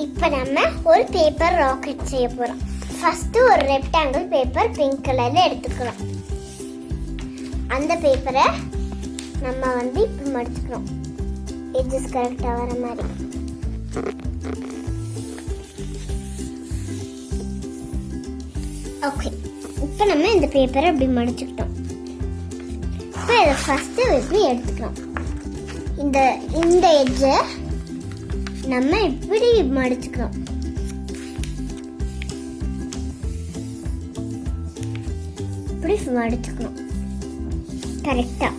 இப்போ நம்ம ஒரு பேப்பர் ராக்கெட் செய்ய போறோம். ஃபர்ஸ்ட் ஒரு ரெக்டாங்கிள் பேப்பர் பிங்க் கலர்ல எடுத்துக்கிறோம். அந்த பேப்பரை நம்ம இப்படி மடிச்சுக்கிறோம், எட்ஜஸ் கரெக்டா வர மாதிரி. ஓகே, இப்போ நம்ம இந்த பேப்பரை இப்படி மடிச்சுக்கிட்டோம். இப்போ இதை ஃபர்ஸ்ட் இப்படி எடுத்துக்கிறோம். இந்த எட்ஜை நம்ம இப்படி மடிச்சுக்கிறோம். இப்படி மடிச்சுக்கணும் கரெக்டா.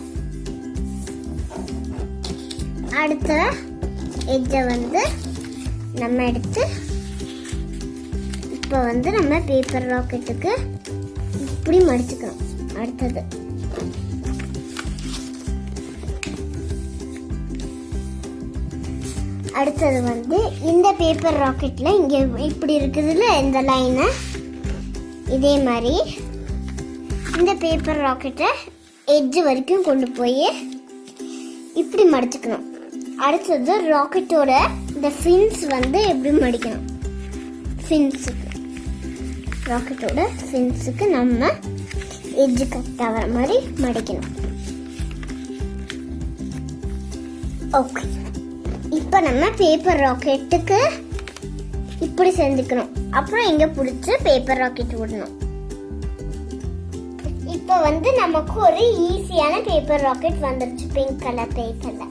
அடுத்த எட்ஜை நம்ம எடுத்து இப்போ நம்ம பேப்பர் ராக்கெட்டுக்கு இப்படி மடிச்சுக்கிறோம். அடுத்தது இந்த பேப்பர் ராக்கெட்ல இங்க இப்படி இருக்குதுல இந்த லைனை, இதே மாதிரி இந்த பேப்பர் ராக்கெட்டை எட்ஜ் வரைக்கும் கொண்டு போய் இப்படி மடிச்சுக்கணும். அடுத்தது ராக்கெட்டோட இந்த ஃபின்ஸ் எப்படி மடிக்கணும். ராக்கெட்டோட ஃபின்ஸுக்கு நம்ம எட்ஜ் கட் ஆகிற மாதிரி மடிக்கணும். ஓகே, இப்போ நம்ம பேப்பர் ராக்கெட்டுக்கு இப்படி செஞ்சுக்கணும். அப்புறம் இங்க பிடிச்சி பேப்பர் ராக்கெட் விடணும். இப்போ நமக்கு ஒரு ஈஸியான பேப்பர் ராக்கெட் வந்துருச்சு பிங்க் கலர் பேப்பர்ல.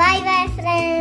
Bye bye friends.